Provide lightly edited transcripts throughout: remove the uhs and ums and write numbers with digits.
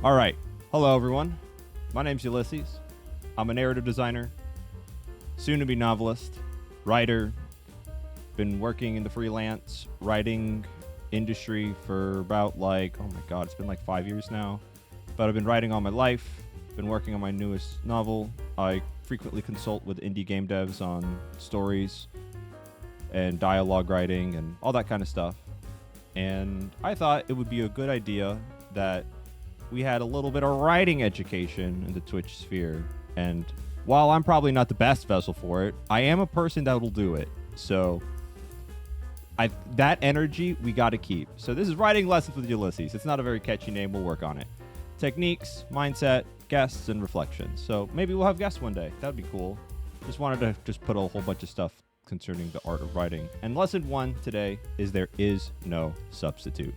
All right. Hello, everyone. My name's Ulysses. I'm a narrative designer, soon-to-be novelist, writer. Been working in the freelance writing industry for about oh my God, it's been like 5 years now. But I've been writing all my life. Been working on my newest novel. I frequently consult with indie game devs on stories and dialogue writing and all that kind of stuff. And I thought it would be a good idea that we had a little bit of writing education in the Twitch sphere. And while I'm probably not the best vessel for it, I am a person that will do it. So that energy we got to keep. So this is Writing Lessons with Ulysses. It's not a very catchy name. We'll work on it. Techniques, mindset, guests, and reflections. So maybe we'll have guests one day. That'd be cool. Just wanted to put a whole bunch of stuff concerning the art of writing. And lesson 1 today is there is no substitute.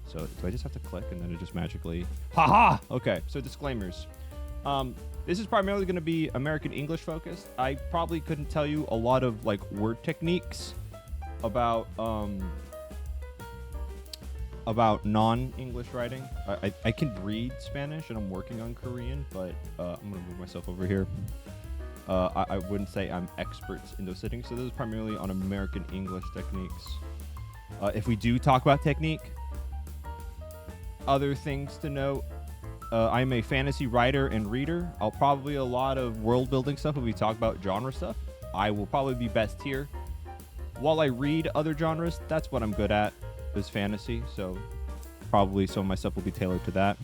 So do I just have to click and then it just magically... Haha! Okay, so disclaimers. This is primarily going to be American English focused. I probably couldn't tell you a lot of word techniques about non-English writing. I can read Spanish and I'm working on Korean, but I'm going to move myself over here. I wouldn't say I'm experts in those settings. So this is primarily on American English techniques. If we do talk about technique, other things to note, I'm a fantasy writer and reader. I'll probably a lot of world building stuff when we talk about genre stuff. I will probably be best here. While I read other genres, that's what I'm good at, is fantasy. So probably some of my stuff will be tailored to that.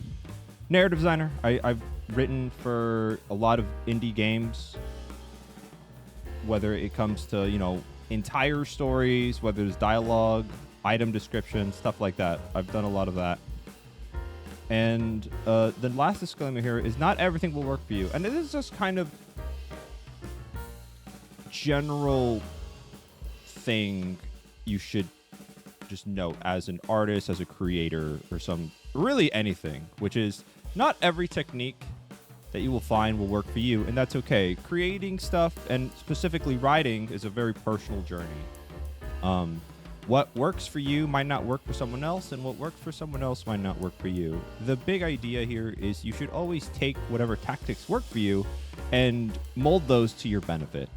Narrative designer. I've written for a lot of indie games, whether it comes to, entire stories, whether it's dialogue, item description, stuff like that. I've done a lot of that. And the last disclaimer here is not everything will work for you. And it is just kind of general thing you should just note as an artist, as a creator, or really anything, which is not every technique that you will find will work for you, and that's okay. Creating stuff, and specifically writing, is a very personal journey. What works for you might not work for someone else, and what works for someone else might not work for you. The big idea here is you should always take whatever tactics work for you and mold those to your benefit.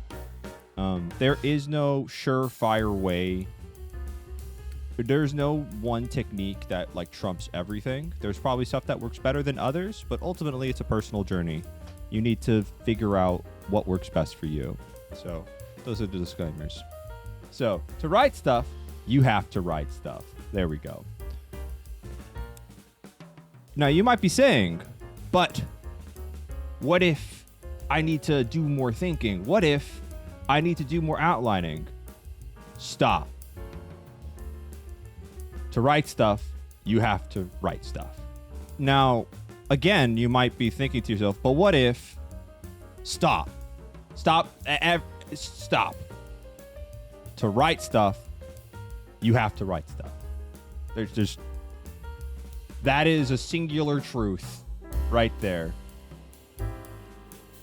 There is no surefire way. There's no one technique that trumps everything. There's probably stuff that works better than others, but ultimately it's a personal journey. You need to figure out what works best for you. So those are the disclaimers. So to write stuff, you have to write stuff. There we go. Now you might be saying, but what if I need to do more thinking? What if I need to do more outlining? Stop. To write stuff, you have to write stuff. Now, again, you might be thinking to yourself, but what if... Stop. To write stuff, you have to write stuff. That is a singular truth right there.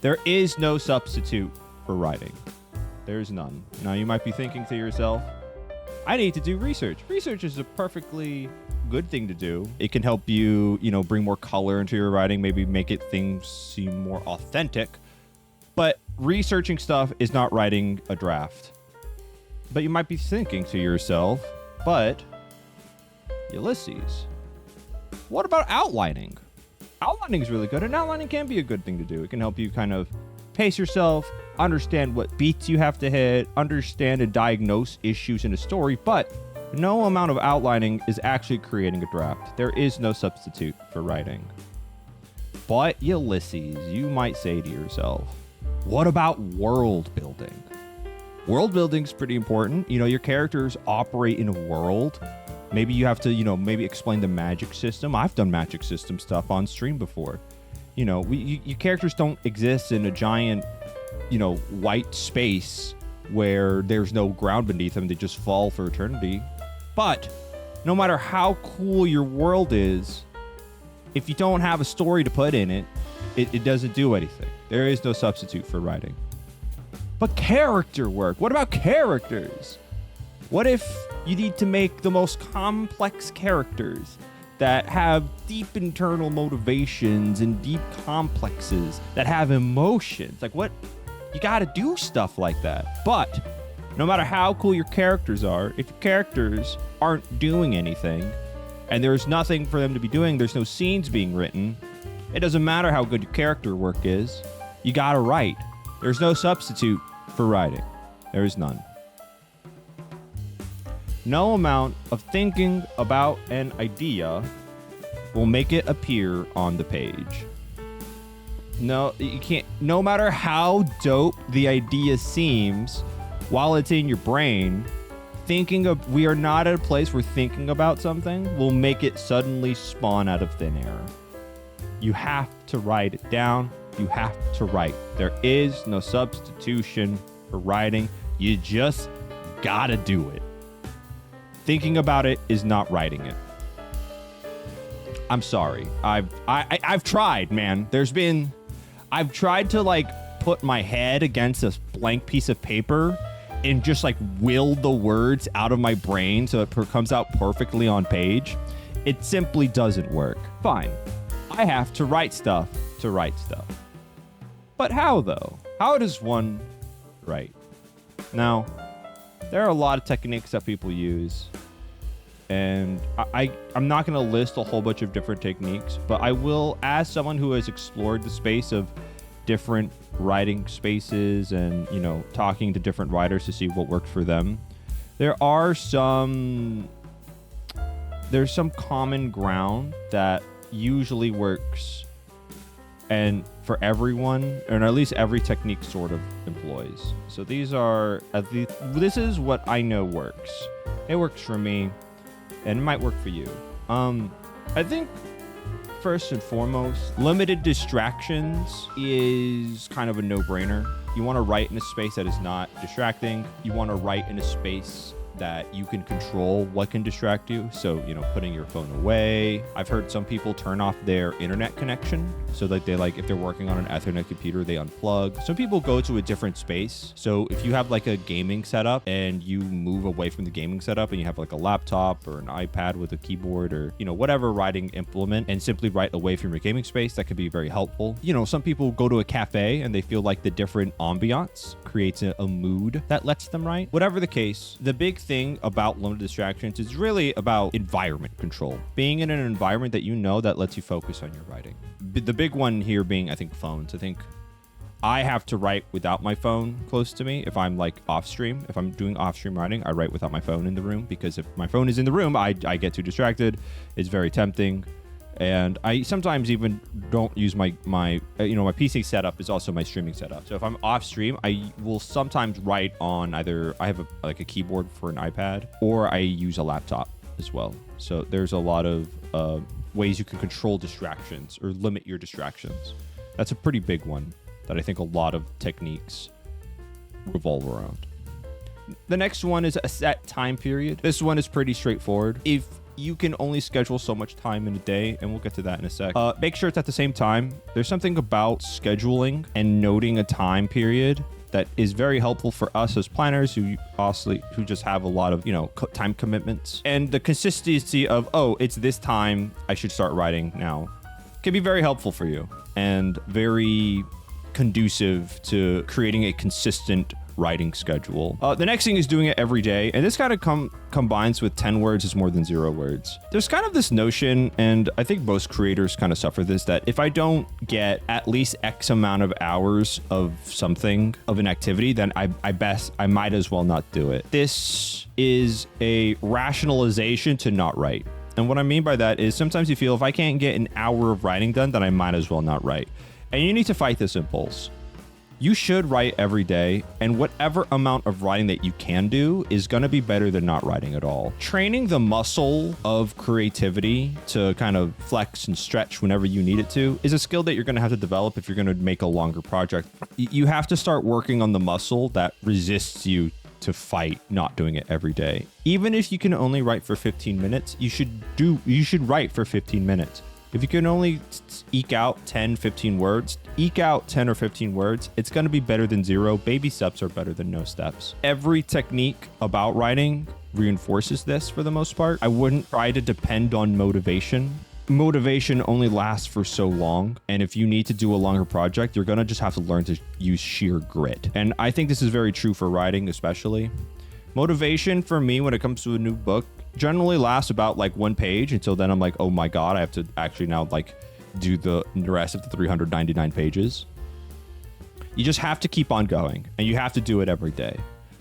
There is no substitute for writing. There's none. Now, you might be thinking to yourself, I need to do research. Research is a perfectly good thing to do. It can help you, bring more color into your writing, maybe make things seem more authentic. But researching stuff is not writing a draft. But you might be thinking to yourself, but Ulysses, what about outlining? Outlining is really good, and outlining can be a good thing to do. It can help you kind of pace yourself, understand what beats you have to hit, understand and diagnose issues in a story, but no amount of outlining is actually creating a draft. There is no substitute for writing. But Ulysses, you might say to yourself, what about world building? World building is pretty important. Your characters operate in a world. Maybe you have to, maybe explain the magic system. I've done magic system stuff on stream before. Your characters don't exist in a giant, white space where there's no ground beneath them. They just fall for eternity. But no matter how cool your world is, if you don't have a story to put in it, it doesn't do anything. There is no substitute for writing. But character work. What about characters? What if you need to make the most complex characters that have deep internal motivations and deep complexes, that have emotions. Like, what? You gotta do stuff like that. But no matter how cool your characters are, if your characters aren't doing anything, and there's nothing for them to be doing, there's no scenes being written, it doesn't matter how good your character work is, you gotta write. There's no substitute for writing. There is none. No amount of thinking about an idea will make it appear on the page. No, you can't. No matter how dope the idea seems, while it's in your brain, we are not at a place where thinking about something will make it suddenly spawn out of thin air. You have to write it down. You have to write. There is no substitution for writing. You just gotta do it. Thinking about it is not writing it. I'm sorry. I've tried, man. I've tried to like put my head against a blank piece of paper and just like will the words out of my brain so it comes out perfectly on page. It simply doesn't work. Fine. I have to write stuff to write stuff. But how though? How does one write? Now, there are a lot of techniques that people use, and I'm not going to list a whole bunch of different techniques, but I will, as someone who has explored the space of different writing spaces and, you know, talking to different writers to see what works for them, there's some common ground that usually works and for everyone, or at least every technique sort of employs. So this is what I know works. It works for me, and it might work for you. I think first and foremost, limited distractions is kind of a no-brainer. You want to write in a space that is not distracting. You want to write in a space that you can control what can distract you. So, you know, putting your phone away. I've heard some people turn off their internet connection. So like if they're working on an Ethernet computer, they unplug. Some people go to a different space. So if you have like a gaming setup and you move away from the gaming setup and you have like a laptop or an iPad with a keyboard or, you know, whatever writing implement and simply write away from your gaming space, that could be very helpful. You know, some people go to a cafe and they feel like the different ambiance creates a mood that lets them write. Whatever the case, the big thing about limited distractions is really about environment control. Being in an environment that you know that lets you focus on your writing. The big one here being, I think, phones. I think I have to write without my phone close to me. If I'm like off stream, if I'm doing off stream writing, I write without my phone in the room, because if my phone is in the room, I get too distracted. It's very tempting. And I sometimes even don't use my PC setup is also my streaming setup. So if I'm off stream, I will sometimes write on either I have a keyboard for an iPad, or I use a laptop as well. So there's a lot of ways you can control distractions or limit your distractions. That's a pretty big one that I think a lot of techniques revolve around. The next one is a set time period. This one is pretty straightforward. If you can only schedule so much time in a day, and we'll get to that in a sec. Make sure it's at the same time. There's something about scheduling and noting a time period that is very helpful for us as planners who just have a lot of, time commitments. And the consistency of, it's this time, I should start writing now, can be very helpful for you and very conducive to creating a consistent writing schedule. The next thing is doing it every day, and this kind of combines with 10 words is more than 0 words. There's kind of this notion, and I think most creators kind of suffer this, that if I don't get at least X amount of hours of something, of an activity, then I might as well not do it. This is a rationalization to not write. And what I mean by that is sometimes you feel if I can't get an hour of writing done, then I might as well not write. And you need to fight this impulse. You should write every day, and whatever amount of writing that you can do is going to be better than not writing at all. Training the muscle of creativity to kind of flex and stretch whenever you need it to is a skill that you're going to have to develop if you're going to make a longer project. You have to start working on the muscle that resists you to fight not doing it every day. Even if you can only write for 15 minutes, you should write for 15 minutes. If you can only eke out 10, 15 words, eke out 10 or 15 words, it's going to be better than zero. Baby steps are better than no steps. Every technique about writing reinforces this for the most part. I wouldn't try to depend on motivation. Motivation only lasts for so long, and if you need to do a longer project, you're gonna just have to learn to use sheer grit. And I think this is very true for writing, especially. Motivation for me when it comes to a new book generally lasts about like 1 page, until then I'm like, oh my god, I have to actually now like do the rest of the 399 pages. You just have to keep on going, and you have to do it every day.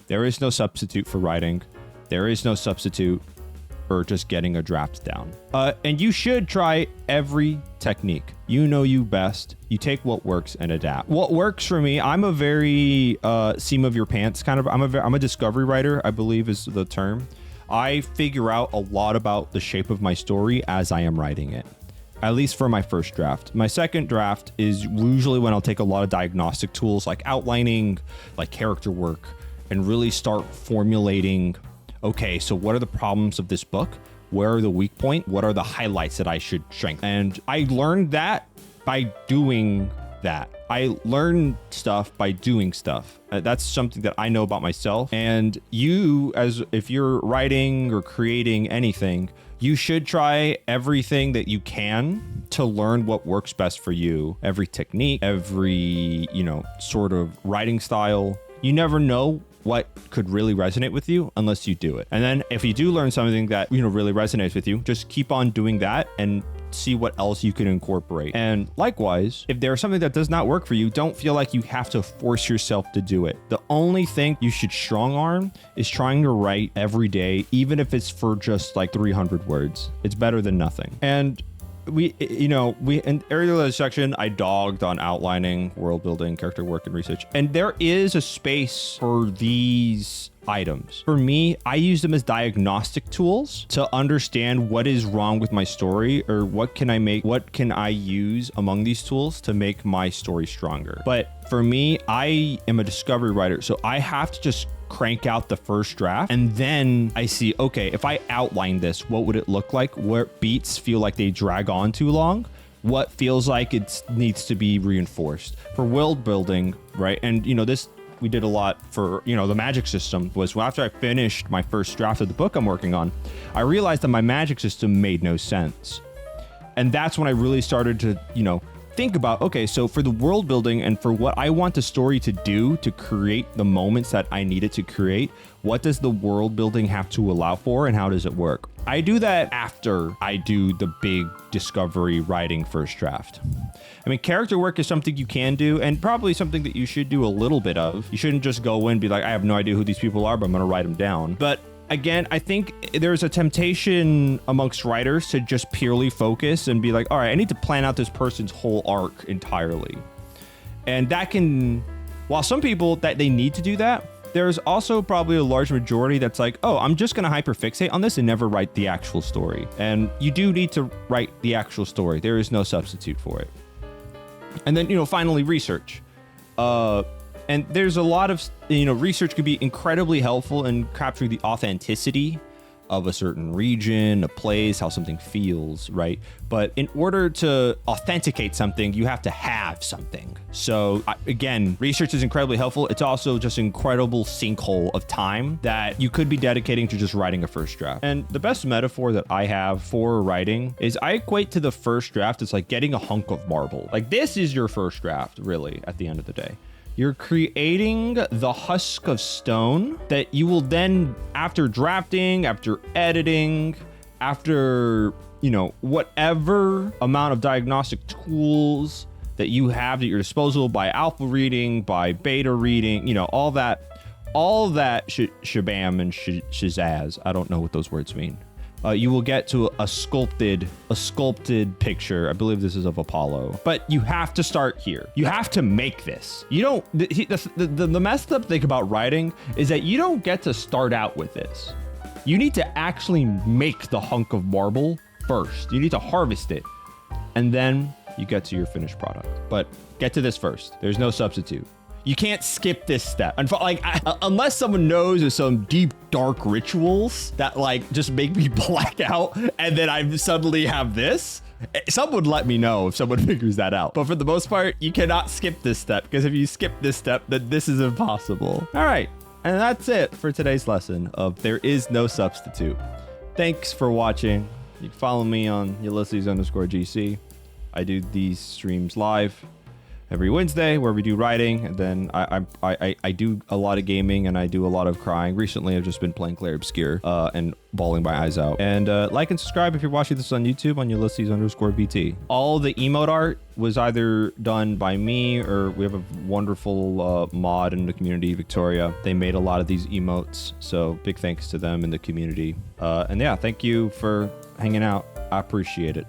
There is no substitute for writing. There is no substitute for just getting a draft down. And you should try every technique. You know you best. You take what works and adapt. What works for me, I'm a very seam of your pants kind of, I'm a discovery writer, I believe is the term. I figure out a lot about the shape of my story as I am writing it, at least for my first draft. My second draft is usually when I'll take a lot of diagnostic tools like outlining, like character work, and really start formulating, okay, so what are the problems of this book? Where are the weak points? What are the highlights that I should strengthen? And I learned that by doing that. I learn stuff by doing stuff. That's something that I know about myself. And you, as if you're writing or creating anything, you should try everything that you can to learn what works best for you. Every technique, every, sort of writing style. You never know what could really resonate with you unless you do it. And then if you do learn something that, really resonates with you, just keep on doing that and see what else you can incorporate. And likewise, if there's something that does not work for you, don't feel like you have to force yourself to do it. The only thing you should strong arm is trying to write every day, even if it's for just like 300 words. It's better than nothing. And we in earlier section, I dogged on outlining, world building, character work, and research. And there is a space for these items. For me, I use them as diagnostic tools to understand what is wrong with my story, or what can I use among these tools to make my story stronger. But for me, I am a discovery writer, so I have to just crank out the first draft, and then I see, okay, if I outline this, what would it look like? Where beats feel like they drag on too long? What feels like it needs to be reinforced? For world building, right? And this, we did a lot for, the magic system was after I finished my first draft of the book I'm working on, I realized that my magic system made no sense. And that's when I really started to, think about, okay, so for the world building and for what I want the story to do to create the moments that I need it to create, what does the world building have to allow for, and how does it work? I do that after I do the big discovery writing first draft. I mean, character work is something you can do, and probably something that you should do a little bit of. You shouldn't just go in and be like, I have no idea who these people are, but I'm going to write them down. But again, I think there's a temptation amongst writers to just purely focus and be like, all right, I need to plan out this person's whole arc entirely. And that can, while some people that they need to do that, there's also probably a large majority that's like, oh, I'm just going to hyperfixate on this and never write the actual story. And you do need to write the actual story. There is no substitute for it. And then, finally, research. And there's a lot of, research can be incredibly helpful in capturing the authenticity of a certain region, a place, how something feels, right? But in order to authenticate something, you have to have something. So again, research is incredibly helpful. It's also just an incredible sinkhole of time that you could be dedicating to just writing a first draft. And the best metaphor that I have for writing is I equate to the first draft as like getting a hunk of marble. Like this is your first draft, really, at the end of the day. You're creating the husk of stone that you will then, after drafting, after editing, after, whatever amount of diagnostic tools that you have at your disposal by alpha reading, by beta reading, all that shabam and shazazz. I don't know what those words mean. You will get to a sculpted picture. I believe this is of Apollo, but you have to start here. You have to make this. You don't, the messed up thing about writing is that you don't get to start out with this. You need to actually make the hunk of marble first. You need to harvest it, and then you get to your finished product. But get to this first. There's no substitute. You can't skip this step. And unless someone knows of some deep, dark rituals that just make me black out and then I suddenly have this, Someone would let me know if someone figures that out. But for the most part, you cannot skip this step, because if you skip this step, then this is impossible. All right. And that's it for today's lesson of There Is No Substitute. Thanks for watching. You can follow me on Ulysses_GC. I do these streams live every Wednesday where we do writing, and then I do a lot of gaming and I do a lot of crying. Recently, I've just been playing Clair Obscure and bawling my eyes out. And like and subscribe if you're watching this on YouTube on Ulysses_VT. All the emote art was either done by me, or we have a wonderful mod in the community, Victoria. They made a lot of these emotes, so big thanks to them in the community. And yeah, thank you for hanging out. I appreciate it.